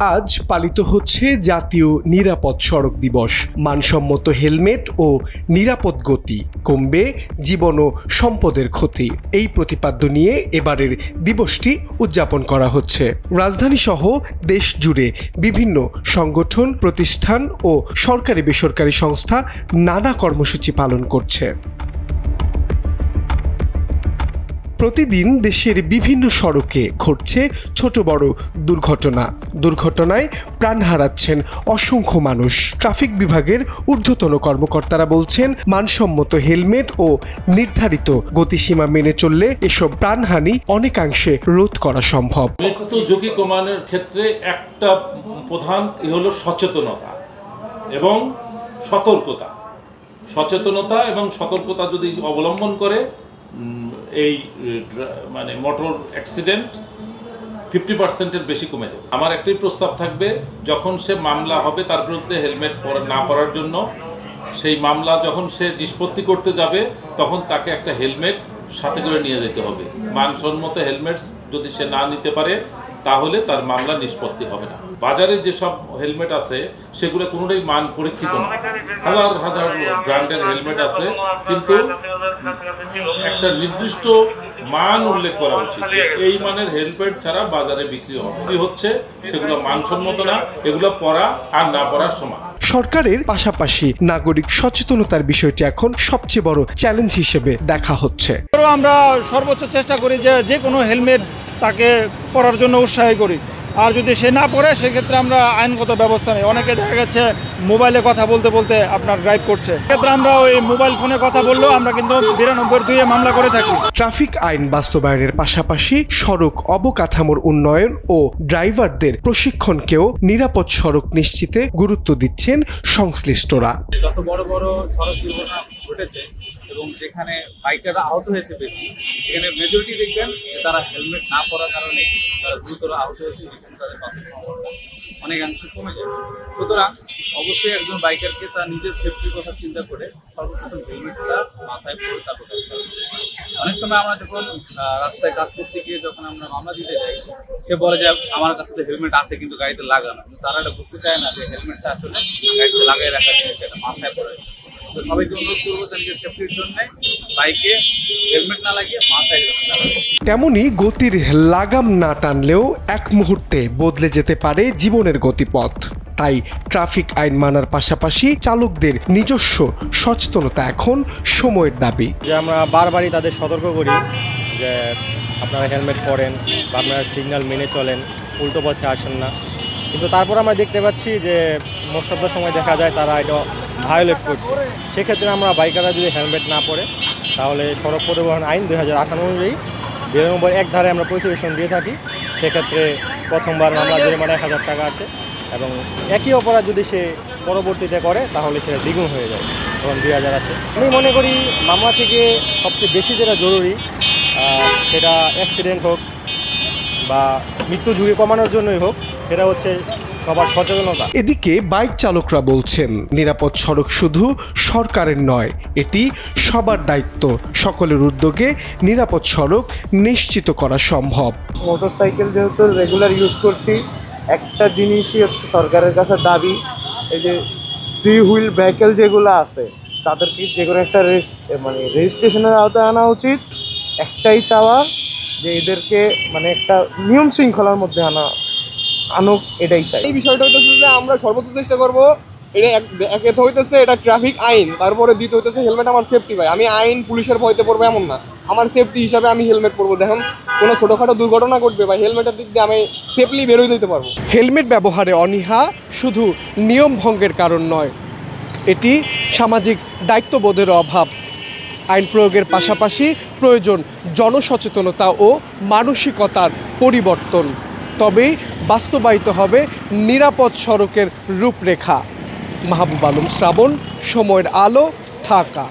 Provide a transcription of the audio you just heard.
আজ পালিত হচ্ছে জাতীয় নিরাপদ সড়ক দিবস। মানসম্মত হেলমেট ও নিরাপদ গতি কমবে জীবন ও সম্পদের ক্ষতি, এই প্রতিপাদ্য নিয়ে এবারের দিবসটি উদযাপন করা হচ্ছে। রাজধানী সহ দেশ জুড়ে বিভিন্ন সংগঠন, প্রতিষ্ঠান ও সরকারি বেসরকারি সংস্থা নানা কর্মসূচি পালন করছে। প্রতিদিন দেশের বিভিন্ন সড়কে ঘটছে ছোট বড় দুর্ঘটনায় প্রাণ হারাচ্ছেন অসংখ্য মানুষ। ট্রাফিক বিভাগের ঊর্ধ্বতন কর্মকর্তারা বলছেন, মানসম্মত হেলমেট ও নির্ধারিত গতিসীমা মেনে চললে এসব প্রাণহানি অনেকাংশে রোধ করা সম্ভব। মৃত্যু ঝুঁকি কমানোর ক্ষেত্রে একটা প্রধান হলো সচেতনতা এবং সতর্কতা যদি অবলম্বন করে এই মোটর অ্যাক্সিডেন্ট 50%-এর বেশি কমে যাবে। আমার একটাই প্রস্তাব থাকবে, যখন সে মামলা হবে তার বিরুদ্ধে হেলমেট না পরার জন্য, সেই মামলা যখন সে নিষ্পত্তি করতে যাবে তখন তাকে একটা হেলমেট সাথে করে নিয়ে যেতে হবে। মানসম্মত হেলমেটস যদি সে না নিতে পারে তাহলে তার মামলা নিষ্পত্তি হবে না। বাজারে যেসব হেলমেট আছে সেগুলো কোনোটাই মান পরীক্ষিত না। হাজার হাজার ব্র্যান্ডের হেলমেট আছে, কিন্তু একটা নির্দিষ্ট মান উল্লেখ করা উচিত। এই মানের হেলমেট ছাড়া বাজারে বিক্রি হচ্ছে সেগুলো মানসম্মত না, এগুলো পরা আর না পরার সমান। সরকারের পাশাপাশি নাগরিক সচেতনতার বিষয়টি এখন সবচেয়ে বড় চ্যালেঞ্জ হিসেবে দেখা হচ্ছে। আমরা সর্বোচ্চ চেষ্টা করি যে কোনো হেলমেট তাকে পরার জন্য উৎসাহী করি, আর যদি সে না পড়ে সেক্ষেত্রে আমরা আইনগত ব্যবস্থা নেই। অনেকে দেখা গেছে মোবাইলে কথা বলতে বলতে আপনার ড্রাইভ করছে, সেক্ষেত্রে আমরা ওই মোবাইল ফোনে কথা বললেও আমরা কিন্তু 92-2 মামলা করে থাকি। ট্রাফিক আইন বাস্তবায়নের পাশাপাশি সড়ক অবকাঠামোর উন্নয়ন ও ড্রাইভারদের প্রশিক্ষণকেও নিরাপদ সড়ক নিশ্চিতে গুরুত্ব দিচ্ছেন সংশ্লিষ্টরা। যত বড় বড় সড়ক দুর্ঘটনা ঘটেছে এবং যেখানে বাইকাররা আহত হয়েছে বেশি, এখানে মেজরিটি দেখবেন তারা হেলমেট না পরার কারণে তারা গুরুতর আহত হয়েছে, তাদের বাঁচার সম্ভাবনা অনেকাংশে কমে যাবে। সুতরাং অবশ্যই একজন বাইকারকে তার নিজের সেফটির কথা চিন্তা করে সর্বপ্রথম হেলমেটটা মাথায় পরে তারপর। অনেক সময় আমরা যখন রাস্তায় কাজ করতে গিয়ে যখন আমরা মামলা দিতে যাই, সে বলে যে আমার কাছে তো হেলমেট আছে কিন্তু গাড়িতে লাগানো, তারা এটা বুঝতে চায় না যে হেলমেটটা আসলে গাড়িতে লাগাই রাখা জিনিস, এটা মাথায় পড়ে। তো সবাইকে অনুরোধ করবো নিজের সেফটির জন্য বাইকে হেলমেট না লাগিয়ে মাথায় লাগাবে। তেমনি গতির লাগাম না টানলেও এক মুহূর্তে বদলে যেতে পারে জীবনের গতিপথ। তাই ট্রাফিক আইন মানার পাশাপাশি চালকদের নিজস্ব সচেতনতা এখন সময়ের দাবি। যে আমরা বারবারই তাদের সতর্ক করি যে আপনারা হেলমেট পরেন বা আপনারা সিগন্যাল মেনে চলেন, উল্টো পথে আসেন না, কিন্তু তারপর আমরা দেখতে পাচ্ছি যে মোস্ট অফ দ্য সময় দেখা যায় তারা এটা ভায়োলেট করছে। সেক্ষেত্রে আমরা বাইকাররা যদি হেলমেট না পরে তাহলে সড়ক পরিবহন আইন 2058 অনুযায়ী 92(1) ধারে আমরা প্রসিকিউশন দিয়ে থাকি। সেক্ষেত্রে প্রথমবার মামলা জরিমানা 1000 টাকা আসে এবং একই অপরাধ যদি সে পরবর্তীতে করে তাহলে সেটা দ্বিগুণ হয়ে যায়, তখন 2000 আসে। আমি মনে করি মামলা থেকে সবচেয়ে বেশি যেটা জরুরি সেটা অ্যাক্সিডেন্ট হোক বা মৃত্যু ঝুঁকি কমানোর জন্যই হোক, সেটা হচ্ছে সবার সচেতনতা। এদিকে বাইক চালকরা বলছেন, নিরাপদ সড়ক শুধু সরকারের নয়, এটি সবার দায়িত্ব। সকলের উদ্যোগে নিরাপদ সড়ক নিশ্চিত করা সম্ভব। মোটরসাইকেল যেহেতু রেগুলার ইউজ করছি, একটা জিনিসই হচ্ছে সরকারের কাছে দাবি, এই যে 3 হুইল ভেহিকেল যেগুলো আছে তাদেরকে যে কোনো একটা রেজিস্ট্রেশনের আওতায় আনা উচিত। একটাই চাওয়া যে এদেরকে একটা নিয়ম শৃঙ্খলার মধ্যে আনুক, এটাই চাই। এই বিষয়টা হইতেছে যে আমরা সর্বোচ্চ চেষ্টা করবো, এটা একে হইতেছে এটা ট্রাফিক আইন, তারপরে দ্বিতীয় হইতেছে হেলমেট আমার সেফটি। ভাই আমি আইন পুলিশের ভয়তে পড়বো এমন না, আমার সেফটি হিসাবে আমি হেলমেট পরবো। দেখুন কোনো ছোটোখাটো দুর্ঘটনা ঘটবে ভাই, হেলমেটের দিক দিয়ে আমি সেফলি বেরোয় দিতে পারবো। হেলমেট ব্যবহারে অনীহা শুধু নিয়ম ভঙ্গের কারণ নয়, এটি সামাজিক দায়িত্ববোধের অভাব। আইন প্রয়োগের পাশাপাশি প্রয়োজন জনসচেতনতা ও মানসিকতার পরিবর্তন, তবেই বাস্তবায়িত হবে নিরাপদ সড়কের রূপরেখা। মাহবুব আলম শ্রাবণ, সময়ের আলো, ঢাকা।